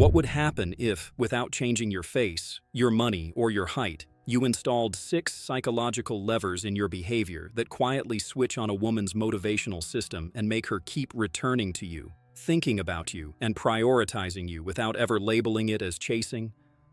What would happen if, without changing your face, your money, or your height, you installed 6 psychological levers in your behavior that quietly switch on a woman's motivational system and make her keep returning to you, thinking about you, and prioritizing you without ever labeling it as chasing?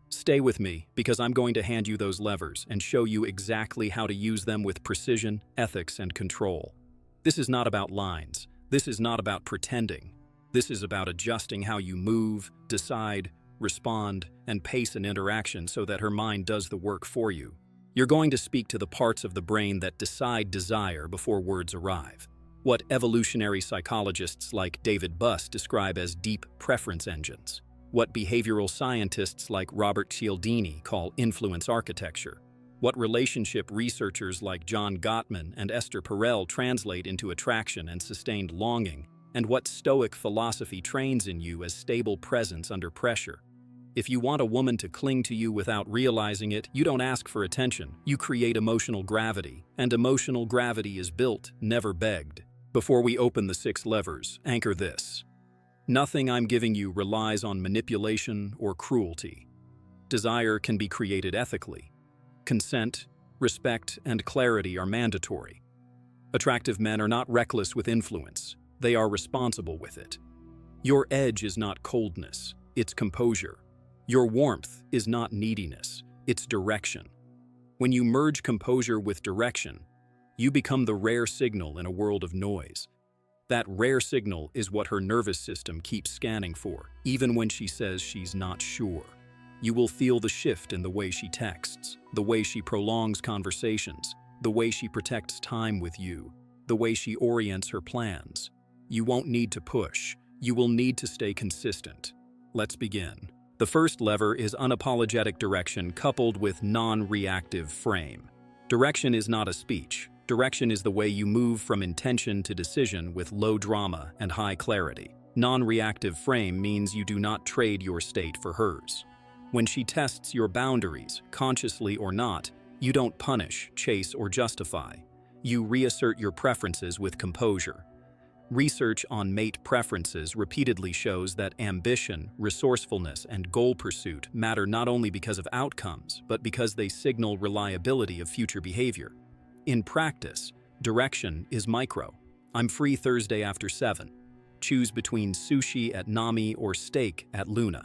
Stay with me, because I'm going to hand you those levers and show you exactly how to use them with precision, ethics, and control. This is not about lines. This is not about pretending. This is about adjusting how you move, decide, respond, and pace an interaction so that her mind does the work for you. You're going to speak to the parts of the brain that decide desire before words arrive. What evolutionary psychologists like David Buss describe as deep preference engines. What behavioral scientists like Robert Cialdini call influence architecture. What relationship researchers like John Gottman and Esther Perel translate into attraction and sustained longing, and what Stoic philosophy trains in you as stable presence under pressure. If you want a woman to cling to you without realizing it, you don't ask for attention. You create emotional gravity, and emotional gravity is built, never begged. Before we open the 6 levers, anchor this. Nothing I'm giving you relies on manipulation or cruelty. Desire can be created ethically. Consent, respect, and clarity are mandatory. Attractive men are not reckless with influence. They are responsible with it. Your edge is not coldness, it's composure. Your warmth is not neediness, it's direction. When you merge composure with direction, you become the rare signal in a world of noise. That rare signal is what her nervous system keeps scanning for, even when she says she's not sure. You will feel the shift in the way she texts, the way she prolongs conversations, the way she protects time with you, the way she orients her plans. You won't need to push. You will need to stay consistent. Let's begin. The first lever is unapologetic direction coupled with non-reactive frame. Direction is not a speech. Direction is the way you move from intention to decision with low drama and high clarity. Non-reactive frame means you do not trade your state for hers. When she tests your boundaries, consciously or not, you don't punish, chase, or justify. You reassert your preferences with composure. Research on mate preferences repeatedly shows that ambition, resourcefulness, and goal pursuit matter not only because of outcomes, but because they signal reliability of future behavior. In practice, direction is micro. I'm free Thursday after 7. Choose between sushi at Nami or steak at Luna.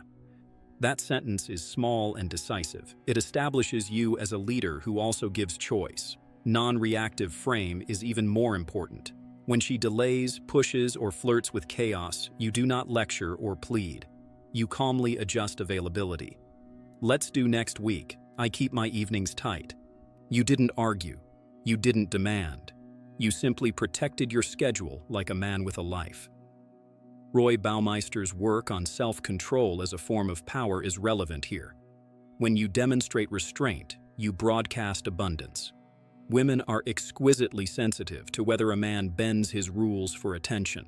That sentence is small and decisive. It establishes you as a leader who also gives choice. Non-reactive frame is even more important. When she delays, pushes, or flirts with chaos, you do not lecture or plead. You calmly adjust availability. Let's do next week. I keep my evenings tight. You didn't argue. You didn't demand. You simply protected your schedule like a man with a life. Roy Baumeister's work on self-control as a form of power is relevant here. When you demonstrate restraint, you broadcast abundance. Women are exquisitely sensitive to whether a man bends his rules for attention.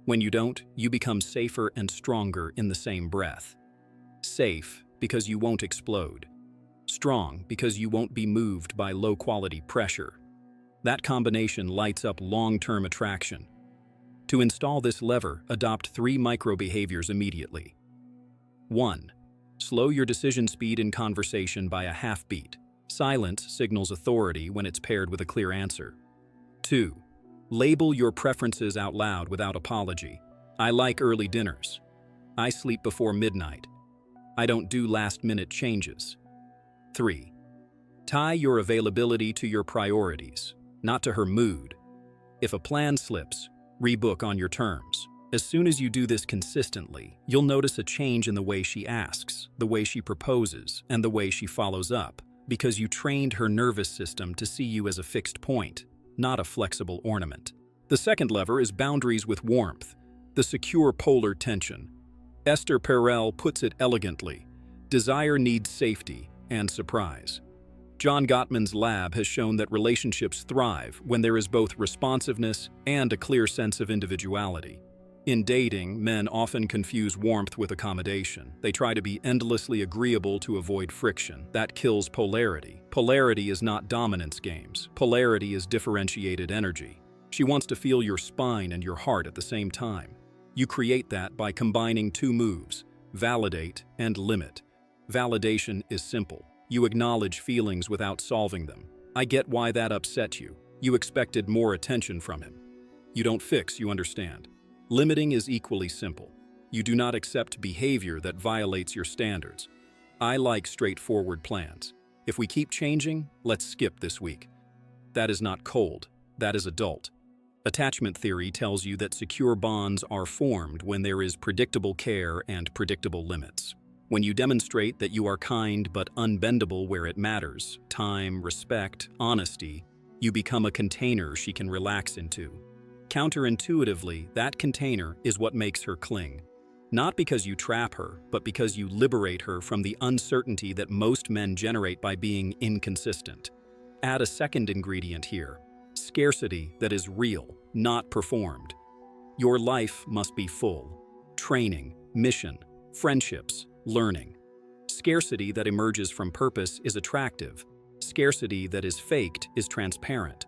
When you don't, you become safer and stronger in the same breath. Safe because you won't explode. Strong because you won't be moved by low-quality pressure. That combination lights up long-term attraction. To install this lever, adopt 3 micro-behaviors immediately. 1. Slow your decision speed in conversation by a half beat. Silence signals authority when it's paired with a clear answer. 2. Label your preferences out loud without apology. I like early dinners. I sleep before midnight. I don't do last-minute changes. 3. Tie your availability to your priorities, not to her mood. If a plan slips, rebook on your terms. As soon as you do this consistently, you'll notice a change in the way she asks, the way she proposes, and the way she follows up, because you trained her nervous system to see you as a fixed point, not a flexible ornament. The second lever is boundaries with warmth, the secure polar tension. Esther Perel puts it elegantly: desire needs safety and surprise. John Gottman's lab has shown that relationships thrive when there is both responsiveness and a clear sense of individuality. In dating, men often confuse warmth with accommodation. They try to be endlessly agreeable to avoid friction. That kills polarity. Polarity is not dominance games. Polarity is differentiated energy. She wants to feel your spine and your heart at the same time. You create that by combining 2 moves: validate, and limit. Validation is simple. You acknowledge feelings without solving them. I get why that upset you. You expected more attention from him. You don't fix, you understand. Limiting is equally simple. You do not accept behavior that violates your standards. I like straightforward plans. If we keep changing, let's skip this week. That is not cold, that is adult. Attachment theory tells you that secure bonds are formed when there is predictable care and predictable limits. When you demonstrate that you are kind but unbendable where it matters, time, respect, honesty, you become a container she can relax into. Counterintuitively, that container is what makes her cling. Not because you trap her, but because you liberate her from the uncertainty that most men generate by being inconsistent. Add a second ingredient here: scarcity that is real, not performed. Your life must be full. Training, mission, friendships, learning. Scarcity that emerges from purpose is attractive. Scarcity that is faked is transparent.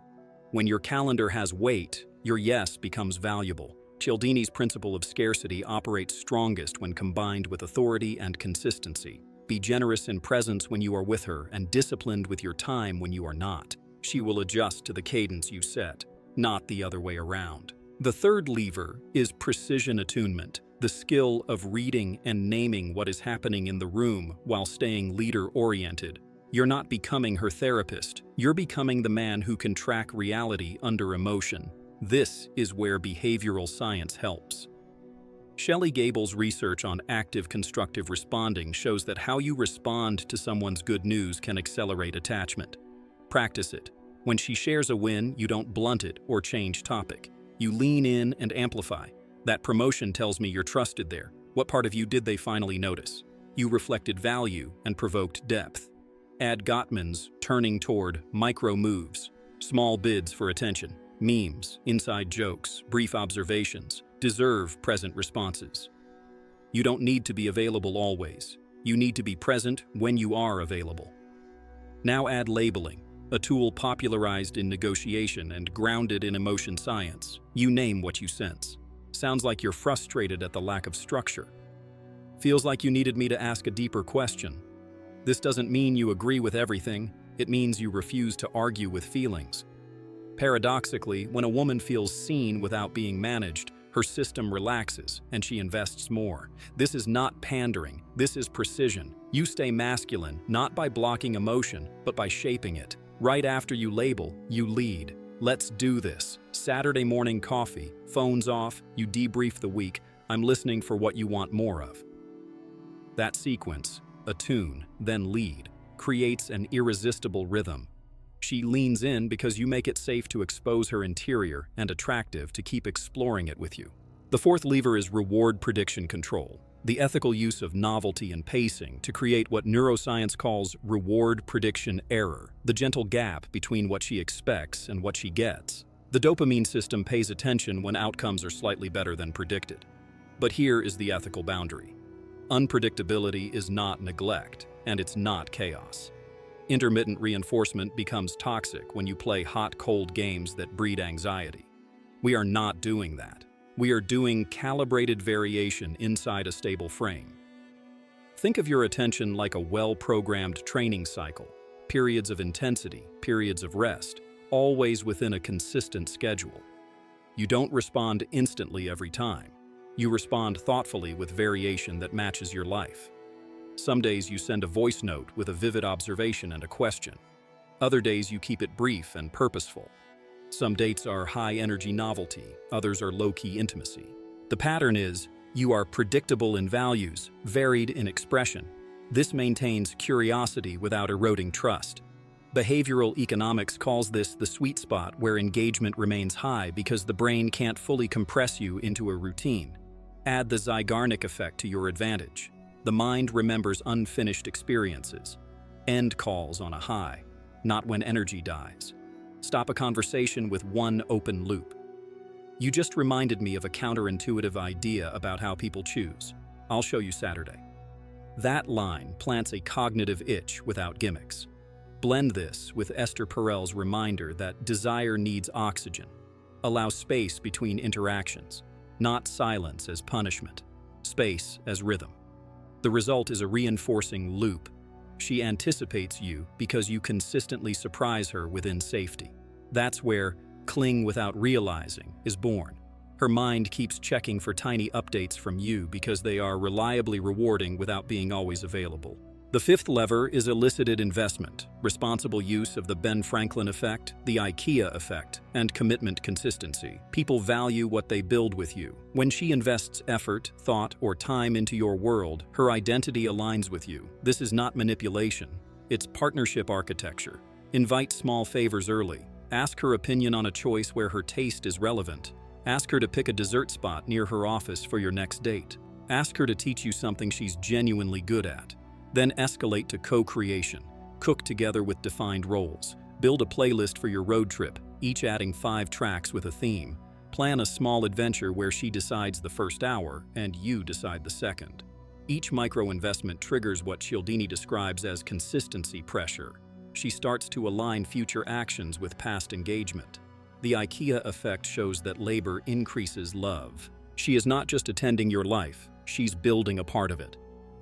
When your calendar has weight, your yes becomes valuable. Cialdini's principle of scarcity operates strongest when combined with authority and consistency. Be generous in presence when you are with her and disciplined with your time when you are not. She will adjust to the cadence you set, not the other way around. The third lever is precision attunement, the skill of reading and naming what is happening in the room while staying leader-oriented. You're not becoming her therapist, you're becoming the man who can track reality under emotion. This is where behavioral science helps. Shelley Gable's research on active constructive responding shows that how you respond to someone's good news can accelerate attachment. Practice it. When she shares a win, you don't blunt it or change topic. You lean in and amplify. That promotion tells me you're trusted there. What part of you did they finally notice? You reflected value and provoked depth. Add Gottman's turning toward micro moves, small bids for attention. Memes, inside jokes, brief observations deserve present responses. You don't need to be available always. You need to be present when you are available. Now add labeling, a tool popularized in negotiation and grounded in emotion science. You name what you sense. Sounds like you're frustrated at the lack of structure. Feels like you needed me to ask a deeper question. This doesn't mean you agree with everything. It means you refuse to argue with feelings. Paradoxically, when a woman feels seen without being managed, her system relaxes and she invests more. This is not pandering, this is precision. You stay masculine, not by blocking emotion, but by shaping it. Right after you label, you lead. Let's do this. Saturday morning coffee, phones off, you debrief the week. I'm listening for what you want more of. That sequence, attune, then lead, creates an irresistible rhythm. She leans in because you make it safe to expose her interior and attractive to keep exploring it with you. The fourth lever is reward prediction control, the ethical use of novelty and pacing to create what neuroscience calls reward prediction error, the gentle gap between what she expects and what she gets. The dopamine system pays attention when outcomes are slightly better than predicted. But here is the ethical boundary. Unpredictability is not neglect, and it's not chaos. Intermittent reinforcement becomes toxic when you play hot-cold games that breed anxiety. We are not doing that. We are doing calibrated variation inside a stable frame. Think of your attention like a well-programmed training cycle, periods of intensity, periods of rest, always within a consistent schedule. You don't respond instantly every time. You respond thoughtfully with variation that matches your life. Some days you send a voice note with a vivid observation and a question. Other days you keep it brief and purposeful. Some dates are high-energy novelty, others are low-key intimacy. The pattern is, you are predictable in values, varied in expression. This maintains curiosity without eroding trust. Behavioral economics calls this the sweet spot where engagement remains high because the brain can't fully compress you into a routine. Add the Zeigarnik effect to your advantage. The mind remembers unfinished experiences. End calls on a high, not when energy dies. Stop a conversation with one open loop. You just reminded me of a counterintuitive idea about how people choose. I'll show you Saturday. That line plants a cognitive itch without gimmicks. Blend this with Esther Perel's reminder that desire needs oxygen. Allow space between interactions, not silence as punishment, space as rhythm. The result is a reinforcing loop. She anticipates you because you consistently surprise her within safety. That's where cling without realizing is born. Her mind keeps checking for tiny updates from you because they are reliably rewarding without being always available. The fifth lever is elicited investment, responsible use of the Ben Franklin effect, the IKEA effect, and commitment consistency. People value what they build with you. When she invests effort, thought, or time into your world, her identity aligns with you. This is not manipulation. It's partnership architecture. Invite small favors early. Ask her opinion on a choice where her taste is relevant. Ask her to pick a dessert spot near her office for your next date. Ask her to teach you something she's genuinely good at. Then escalate to co-creation. Cook together with defined roles. Build a playlist for your road trip, each adding 5 tracks with a theme. Plan a small adventure where she decides the first hour and you decide the second. Each micro-investment triggers what Cialdini describes as consistency pressure. She starts to align future actions with past engagement. The IKEA effect shows that labor increases love. She is not just attending your life, she's building a part of it.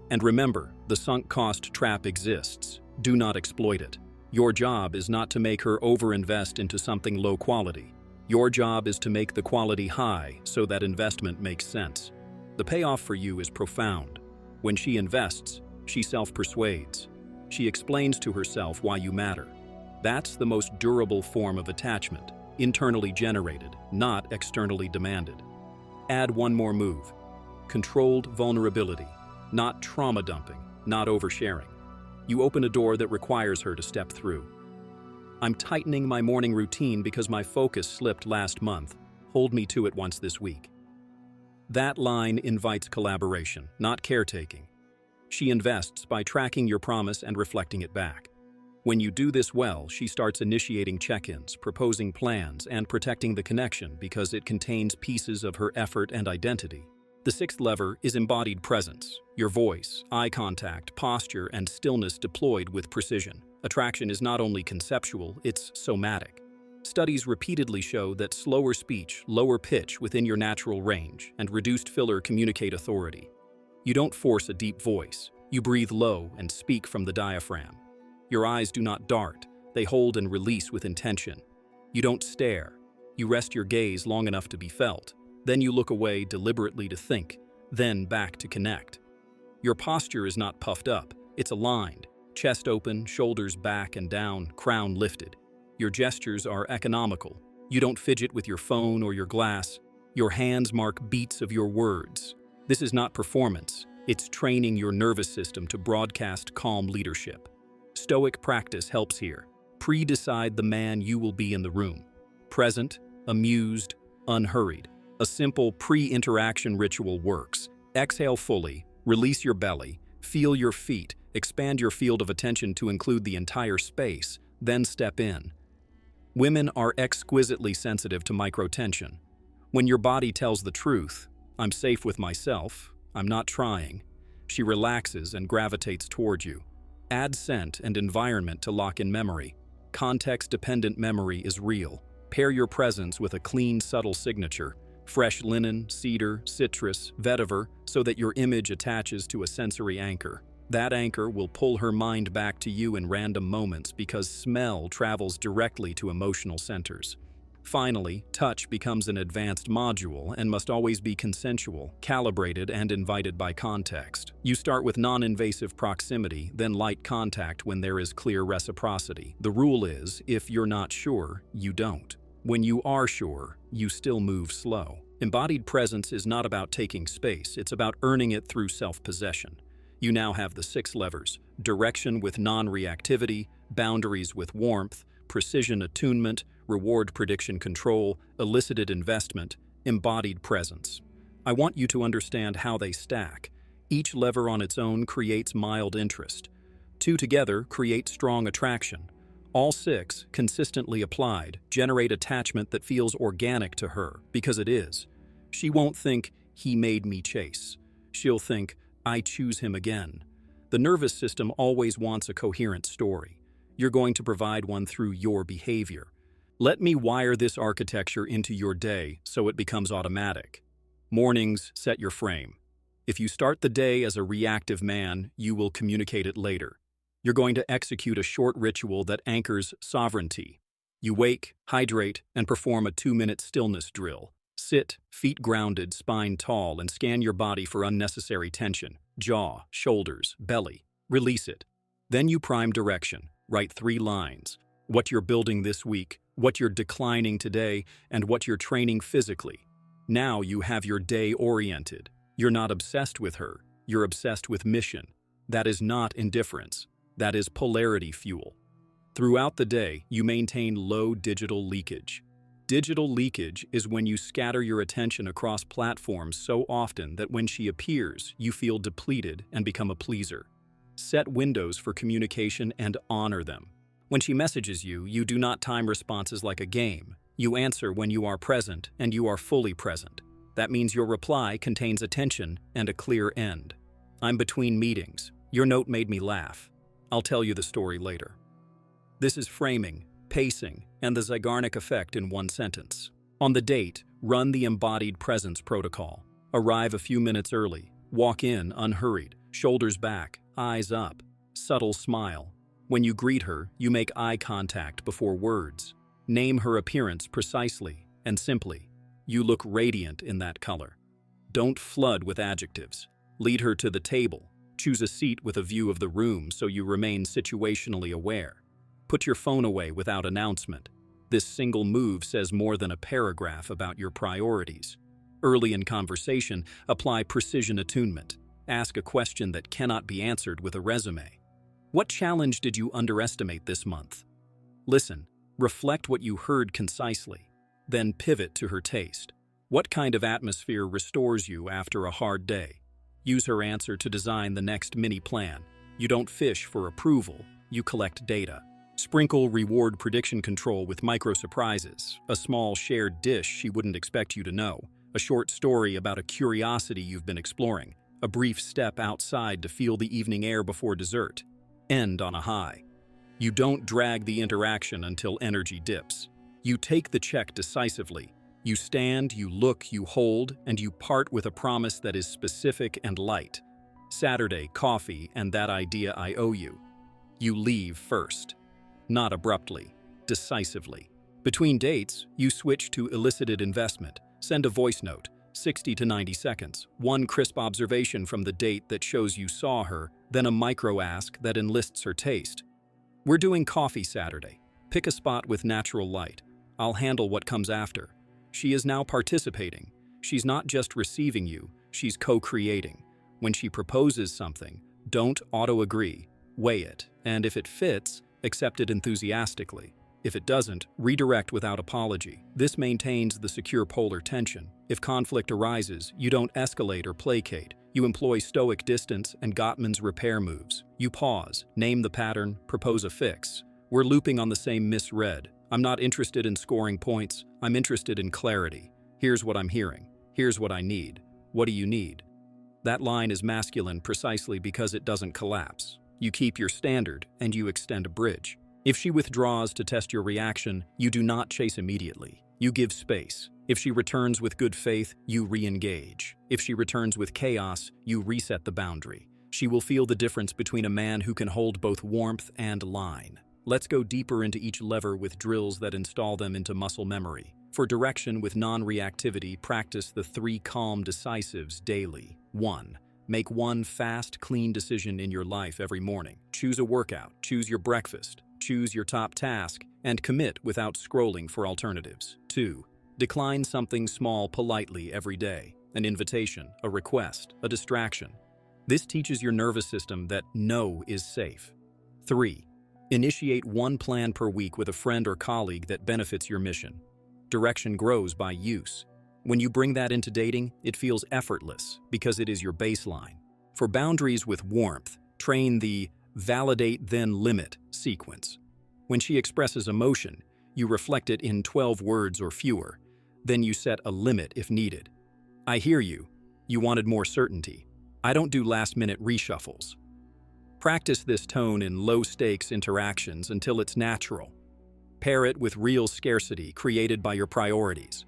And remember, the sunk cost trap exists. Do not exploit it. Your job is not to make her overinvest into something low quality. Your job is to make the quality high so that investment makes sense. The payoff for you is profound. When she invests, she self-persuades. She explains to herself why you matter. That's the most durable form of attachment, internally generated, not externally demanded. Add one more move. Controlled vulnerability. Not trauma dumping, not oversharing. You open a door that requires her to step through. I'm tightening my morning routine because my focus slipped last month. Hold me to it once this week. That line invites collaboration, not caretaking. She invests by tracking your promise and reflecting it back. When you do this well, she starts initiating check-ins, proposing plans, and protecting the connection because it contains pieces of her effort and identity. The sixth lever is embodied presence. Your voice, eye contact, posture, and stillness deployed with precision. Attraction is not only conceptual, it's somatic. Studies repeatedly show that slower speech, lower pitch within your natural range, and reduced filler communicate authority. You don't force a deep voice. You breathe low and speak from the diaphragm. Your eyes do not dart. They hold and release with intention. You don't stare. You rest your gaze long enough to be felt. Then you look away deliberately to think, then back to connect. Your posture is not puffed up, it's aligned, chest open, shoulders back and down, crown lifted. Your gestures are economical. You don't fidget with your phone or your glass. Your hands mark beats of your words. This is not performance, it's training your nervous system to broadcast calm leadership. Stoic practice helps here. Pre-decide the man you will be in the room. Present, amused, unhurried. A simple pre-interaction ritual works. Exhale fully, release your belly, feel your feet, expand your field of attention to include the entire space, then step in. Women are exquisitely sensitive to microtension. When your body tells the truth, I'm safe with myself, I'm not trying, she relaxes and gravitates toward you. Add scent and environment to lock in memory. Context-dependent memory is real. Pair your presence with a clean, subtle signature. Fresh linen, cedar, citrus, vetiver, so that your image attaches to a sensory anchor. That anchor will pull her mind back to you in random moments because smell travels directly to emotional centers. Finally, touch becomes an advanced module and must always be consensual, calibrated, and invited by context. You start with non-invasive proximity, then light contact when there is clear reciprocity. The rule is, if you're not sure, you don't. When you are sure, you still move slow. Embodied presence is not about taking space, it's about earning it through self-possession. You now have the 6 levers: direction with non-reactivity, boundaries with warmth, precision attunement, reward prediction control, elicited investment, embodied presence. I want you to understand how they stack. Each lever on its own creates mild interest. 2 together create strong attraction. All 6, consistently applied, generate attachment that feels organic to her, because it is. She won't think, he made me chase. She'll think, I choose him again. The nervous system always wants a coherent story. You're going to provide one through your behavior. Let me wire this architecture into your day so it becomes automatic. Mornings, set your frame. If you start the day as a reactive man, you will communicate it later. You're going to execute a short ritual that anchors sovereignty. You wake, hydrate, and perform a 2-minute stillness drill. Sit, feet grounded, spine tall, and scan your body for unnecessary tension. Jaw, shoulders, belly. Release it. Then you prime direction. Write 3 lines. What you're building this week, what you're declining today, and what you're training physically. Now you have your day oriented. You're not obsessed with her. You're obsessed with mission. That is not indifference. That is polarity fuel. Throughout the day, you maintain low digital leakage. Digital leakage is when you scatter your attention across platforms so often that when she appears, you feel depleted and become a pleaser. Set windows for communication and honor them. When she messages you, you do not time responses like a game. You answer when you are present and you are fully present. That means your reply contains attention and a clear end. I'm between meetings. Your note made me laugh. I'll tell you the story later. This is framing, pacing, and the Zeigarnik effect in one sentence. On the date, run the embodied presence protocol. Arrive a few minutes early. Walk in unhurried, shoulders back, eyes up, subtle smile. When you greet her, you make eye contact before words. Name her appearance precisely and simply. You look radiant in that color. Don't flood with adjectives. Lead her to the table. Choose a seat with a view of the room so you remain situationally aware. Put your phone away without announcement. This single move says more than a paragraph about your priorities. Early in conversation, apply precision attunement. Ask a question that cannot be answered with a resume. What challenge did you underestimate this month? Listen, reflect what you heard concisely, then pivot to her taste. What kind of atmosphere restores you after a hard day? Use her answer to design the next mini plan. You don't fish for approval, you collect data. Sprinkle reward prediction control with micro surprises, a small shared dish she wouldn't expect you to know, a short story about a curiosity you've been exploring, a brief step outside to feel the evening air before dessert. End on a high. You don't drag the interaction until energy dips. You take the check decisively. You stand, you look, you hold, and you part with a promise that is specific and light. Saturday, coffee, and that idea I owe you. You leave first. Not abruptly, decisively. Between dates, you switch to elicited investment. Send a voice note, 60 to 90 seconds. One crisp observation from the date that shows you saw her, then a micro ask that enlists her taste. We're doing coffee Saturday. Pick a spot with natural light. I'll handle what comes after. She is now participating. She's not just receiving you, she's co-creating. When she proposes something, don't auto-agree. Weigh it, and if it fits, accept it enthusiastically. If it doesn't, redirect without apology. This maintains the secure polar tension. If conflict arises, you don't escalate or placate. You employ stoic distance and Gottman's repair moves. You pause, name the pattern, propose a fix. We're looping on the same misread. I'm not interested in scoring points. I'm interested in clarity. Here's what I'm hearing. Here's what I need. What do you need? That line is masculine precisely because it doesn't collapse. You keep your standard, and you extend a bridge. If she withdraws to test your reaction, you do not chase immediately. You give space. If she returns with good faith, you re-engage. If she returns with chaos, you reset the boundary. She will feel the difference between a man who can hold both warmth and line. Let's go deeper into each lever with drills that install them into muscle memory. For direction with non-reactivity, practice the 3 calm decisives daily. 1. Make one fast, clean decision in your life every morning. Choose a workout, choose your breakfast, choose your top task, and commit without scrolling for alternatives. 2. Decline something small politely every day. An invitation, a request, a distraction. This teaches your nervous system that no is safe. 3. Initiate one plan per week with a friend or colleague that benefits your mission. Direction grows by use. When you bring that into dating, it feels effortless because it is your baseline. For boundaries with warmth, train the validate then limit sequence. When she expresses emotion, you reflect it in 12 words or fewer. Then you set a limit if needed. I hear you. You wanted more certainty. I don't do last-minute reshuffles. Practice this tone in low-stakes interactions until it's natural. Pair it with real scarcity created by your priorities.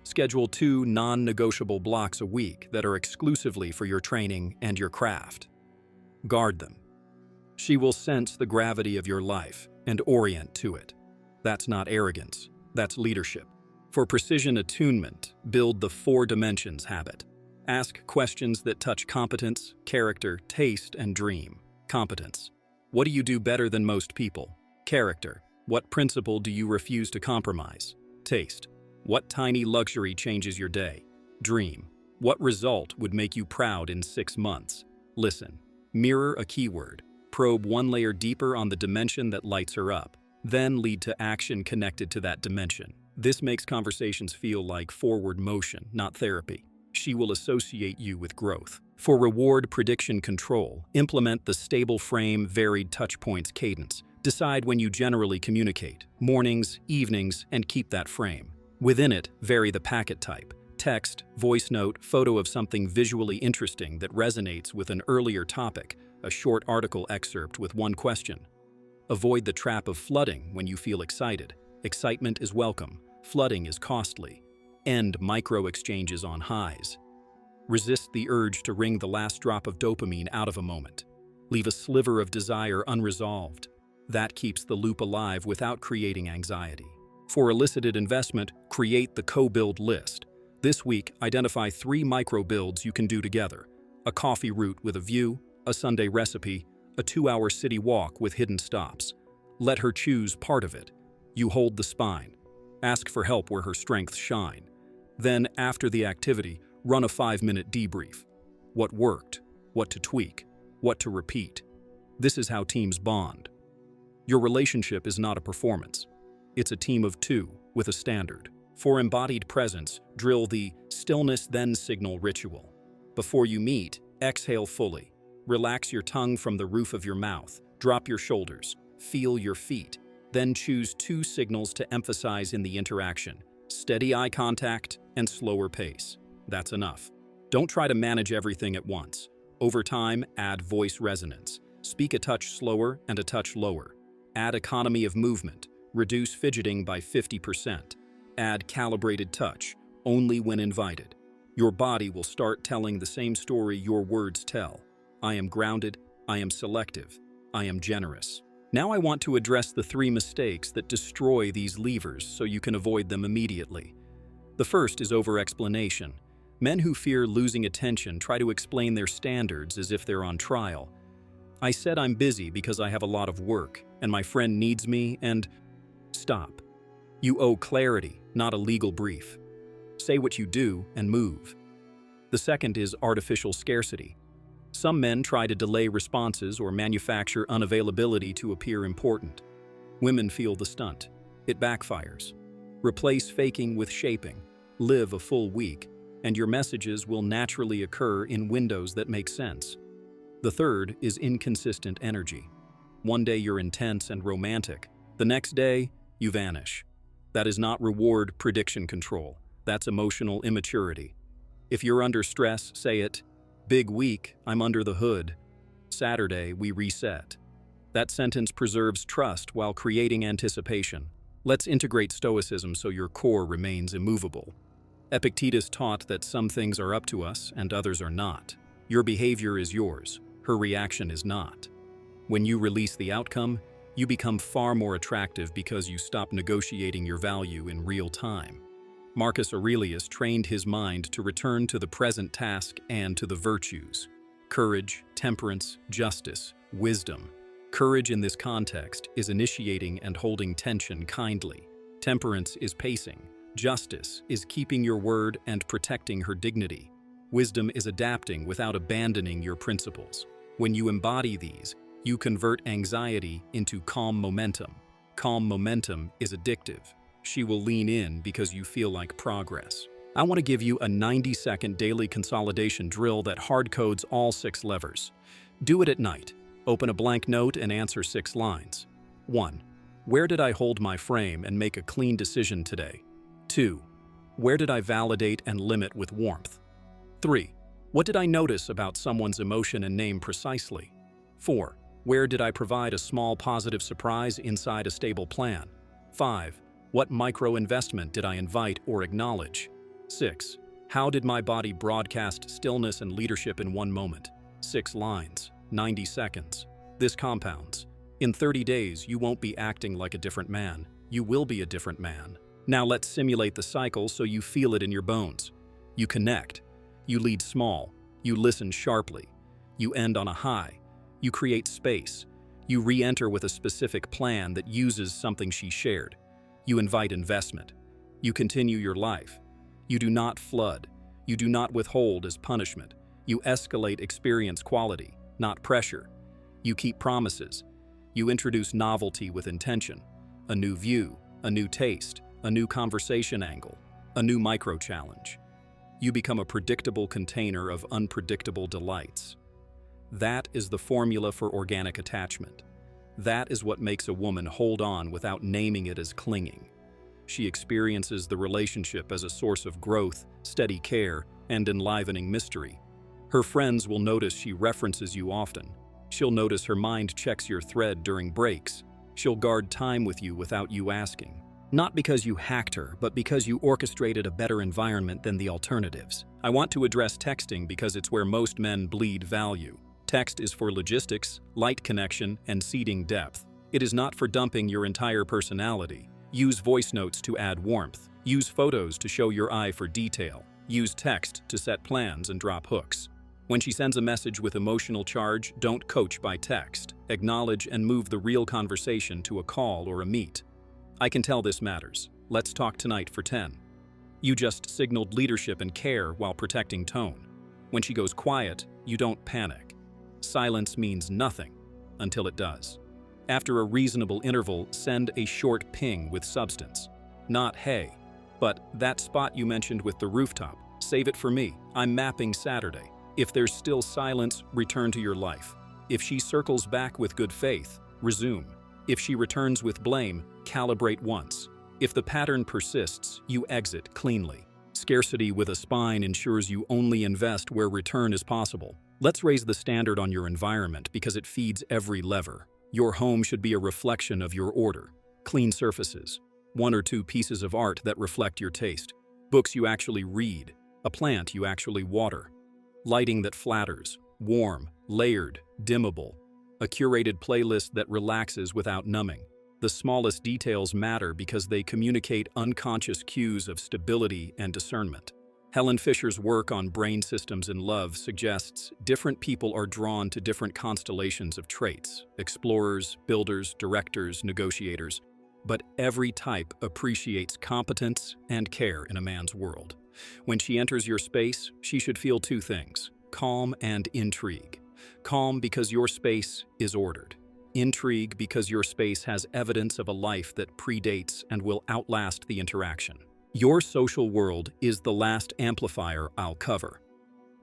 Schedule 2 non-negotiable blocks a week that are exclusively for your training and your craft. Guard them. She will sense the gravity of your life and orient to it. That's not arrogance, that's leadership. For precision attunement, build the 4 dimensions habit. Ask questions that touch competence, character, taste, and dream. Competence. What do you do better than most people? Character. What principle do you refuse to compromise? Taste. What tiny luxury changes your day? Dream. What result would make you proud in 6 months? Listen. Mirror a keyword. Probe 1 layer deeper on the dimension that lights her up. Then lead to action connected to that dimension. This makes conversations feel like forward motion, not therapy. She will associate you with growth. For reward prediction control, implement the stable frame, varied touchpoints cadence. Decide when you generally communicate, mornings, evenings, and keep that frame. Within it, vary the packet type. Text, voice note, photo of something visually interesting that resonates with an earlier topic, a short article excerpt with 1 question. Avoid the trap of flooding when you feel excited. Excitement is welcome. Flooding is costly. End micro-exchanges on highs. Resist the urge to wring the last drop of dopamine out of a moment. Leave a sliver of desire unresolved. That keeps the loop alive without creating anxiety. For elicited investment, create the co-build list. This week, identify 3 micro-builds you can do together. A coffee route with a view, a Sunday recipe, a 2-hour city walk with hidden stops. Let her choose part of it. You hold the spine. Ask for help where her strengths shine. Then, after the activity, run a 5-minute debrief. What worked? What to tweak? What to repeat? This is how teams bond. Your relationship is not a performance. It's a team of 2 with a standard. For embodied presence, drill the stillness then signal ritual. Before you meet, exhale fully. Relax your tongue from the roof of your mouth. Drop your shoulders. Feel your feet. Then choose 2 signals to emphasize in the interaction. Steady eye contact and slower pace. That's enough. Don't try to manage everything at once. Over time, add voice resonance. Speak a touch slower and a touch lower. Add economy of movement. Reduce fidgeting by 50%. Add calibrated touch, only when invited. Your body will start telling the same story your words tell. I am grounded, I am selective, I am generous. Now I want to address the 3 mistakes that destroy these levers so you can avoid them immediately. The first is over-explanation. Men who fear losing attention try to explain their standards as if they're on trial. I said I'm busy because I have a lot of work, and my friend needs me, and... Stop. You owe clarity, not a legal brief. Say what you do and move. The second is artificial scarcity. Some men try to delay responses or manufacture unavailability to appear important. Women feel the stunt. It backfires. Replace faking with shaping. Live a full week, and your messages will naturally occur in windows that make sense. The third is inconsistent energy. One day you're intense and romantic. The next day, you vanish. That is not reward prediction control. That's emotional immaturity. If you're under stress, say it. Big week, I'm under the hood. Saturday, we reset. That sentence preserves trust while creating anticipation. Let's integrate stoicism so your core remains immovable. Epictetus taught that some things are up to us and others are not. Your behavior is yours. Her reaction is not. When you release the outcome, you become far more attractive because you stop negotiating your value in real time. Marcus Aurelius trained his mind to return to the present task and to the virtues: courage, temperance, justice, wisdom. Courage in this context is initiating and holding tension kindly. Temperance is pacing. Justice is keeping your word and protecting her dignity. Wisdom is adapting without abandoning your principles. When you embody these, you convert anxiety into calm momentum. Calm momentum is addictive. She will lean in because you feel like progress. I want to give you a 90-second daily consolidation drill that hard codes all 6 levers. Do it at night. Open a blank note and answer 6 lines. 1. Where did I hold my frame and make a clean decision today? 2. Where did I validate and limit with warmth? 3. What did I notice about someone's emotion and name precisely? 4. Where did I provide a small positive surprise inside a stable plan? 5. What micro-investment did I invite or acknowledge? 6. How did my body broadcast stillness and leadership in one moment? 6 lines, 90 seconds. This compounds. In 30 days, you won't be acting like a different man. You will be a different man. Now let's simulate the cycle so you feel it in your bones. You connect. You lead small. You listen sharply. You end on a high. You create space. You re-enter with a specific plan that uses something she shared. You invite investment. You continue your life. You do not flood. You do not withhold as punishment. You escalate experience quality, not pressure. You keep promises. You introduce novelty with intention. A new view, a new taste, a new conversation angle, a new micro-challenge. You become a predictable container of unpredictable delights. That is the formula for organic attachment. That is what makes a woman hold on without naming it as clinging. She experiences the relationship as a source of growth, steady care, and enlivening mystery. Her friends will notice she references you often. She'll notice her mind checks your thread during breaks. She'll guard time with you without you asking. Not because you hacked her, but because you orchestrated a better environment than the alternatives. I want to address texting because it's where most men bleed value. Text is for logistics, light connection, and seeding depth. It is not for dumping your entire personality. Use voice notes to add warmth. Use photos to show your eye for detail. Use text to set plans and drop hooks. When she sends a message with emotional charge, don't coach by text. Acknowledge and move the real conversation to a call or a meet. I can tell this matters. Let's talk tonight for 10. You just signaled leadership and care while protecting tone. When she goes quiet, you don't panic. Silence means nothing until it does. After a reasonable interval, send a short ping with substance. Not hey, but that spot you mentioned with the rooftop, save it for me. I'm mapping Saturday. If there's still silence, return to your life. If she circles back with good faith, resume. If she returns with blame, calibrate once. If the pattern persists, you exit cleanly. Scarcity with a spine ensures you only invest where return is possible. Let's raise the standard on your environment because it feeds every lever. Your home should be a reflection of your order. Clean surfaces. 1 or 2 pieces of art that reflect your taste. Books you actually read. A plant you actually water. Lighting that flatters. Warm, layered, dimmable. A curated playlist that relaxes without numbing. The smallest details matter because they communicate unconscious cues of stability and discernment. Helen Fisher's work on brain systems in love suggests different people are drawn to different constellations of traits: explorers, builders, directors, negotiators. But every type appreciates competence and care in a man's world. When she enters your space, she should feel 2 things: calm and intrigue. Calm because your space is ordered. Intrigue because your space has evidence of a life that predates and will outlast the interaction. Your social world is the last amplifier I'll cover.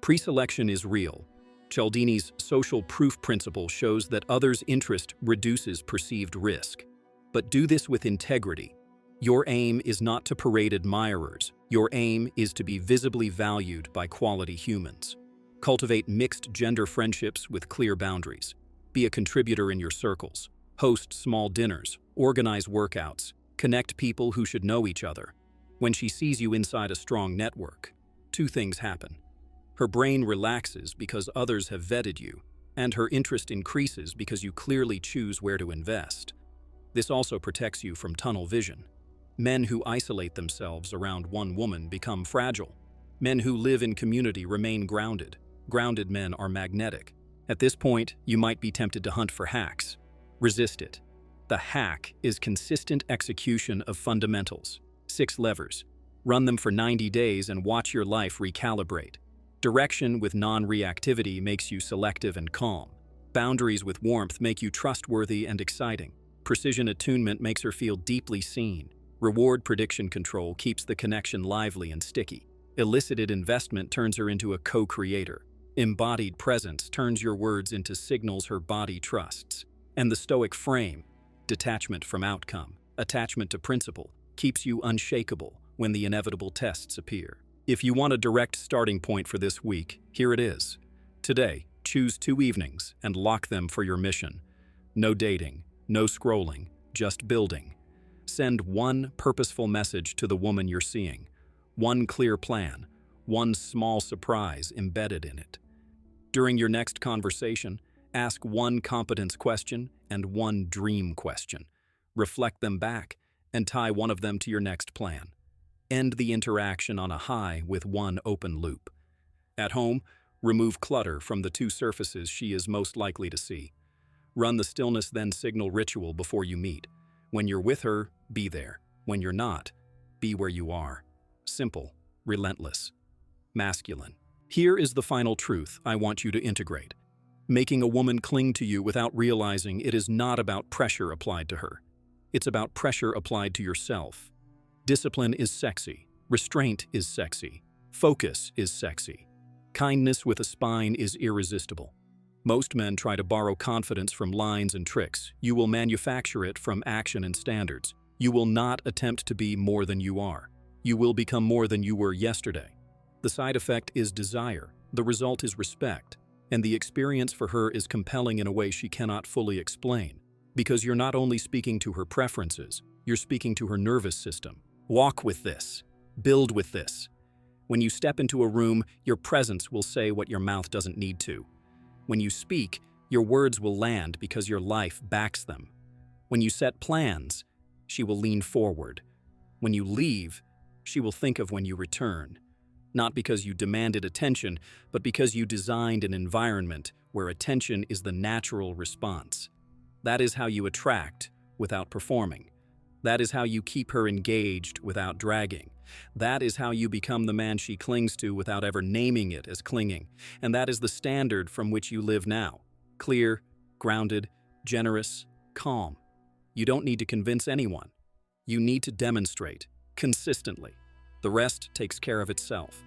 Preselection is real. Cialdini's social proof principle shows that others' interest reduces perceived risk. But do this with integrity. Your aim is not to parade admirers. Your aim is to be visibly valued by quality humans. Cultivate mixed gender friendships with clear boundaries. Be a contributor in your circles. Host small dinners. Organize workouts. Connect people who should know each other. When she sees you inside a strong network, 2 things happen. Her brain relaxes because others have vetted you, and her interest increases because you clearly choose where to invest. This also protects you from tunnel vision. Men who isolate themselves around one woman become fragile. Men who live in community remain grounded. Grounded men are magnetic. At this point, you might be tempted to hunt for hacks. Resist it. The hack is consistent execution of fundamentals. 6 levers. Run them for 90 days and watch your life recalibrate. Direction with non-reactivity makes you selective and calm. Boundaries with warmth make you trustworthy and exciting. Precision attunement makes her feel deeply seen. Reward prediction control keeps the connection lively and sticky. Elicited investment turns her into a co-creator. Embodied presence turns your words into signals her body trusts. And the stoic frame, detachment from outcome, attachment to principle, keeps you unshakable when the inevitable tests appear. If you want a direct starting point for this week, here it is. Today, choose 2 evenings and lock them for your mission. No dating, no scrolling, just building. Send 1 purposeful message to the woman you're seeing. One clear plan, one small surprise embedded in it. During your next conversation, ask one competence question and one dream question. Reflect them back and tie one of them to your next plan. End the interaction on a high with one open loop. At home, remove clutter from the two surfaces she is most likely to see. Run the stillness then signal ritual before you meet. When you're with her, be there. When you're not, be where you are. Simple, relentless, masculine. Here is the final truth I want you to integrate. Making a woman cling to you without realizing it is not about pressure applied to her. It's about pressure applied to yourself. Discipline is sexy. Restraint is sexy. Focus is sexy. Kindness with a spine is irresistible. Most men try to borrow confidence from lines and tricks. You will manufacture it from action and standards. You will not attempt to be more than you are. You will become more than you were yesterday. The side effect is desire. The result is respect. And the experience for her is compelling in a way she cannot fully explain. Because you're not only speaking to her preferences, you're speaking to her nervous system. Walk with this. Build with this. When you step into a room, your presence will say what your mouth doesn't need to. When you speak, your words will land because your life backs them. When you set plans, she will lean forward. When you leave, she will think of when you return. Not because you demanded attention, but because you designed an environment where attention is the natural response. That is how you attract without performing. That is how you keep her engaged without dragging. That is how you become the man she clings to without ever naming it as clinging. And that is the standard from which you live now. Clear, grounded, generous, calm. You don't need to convince anyone. You need to demonstrate, consistently. The rest takes care of itself.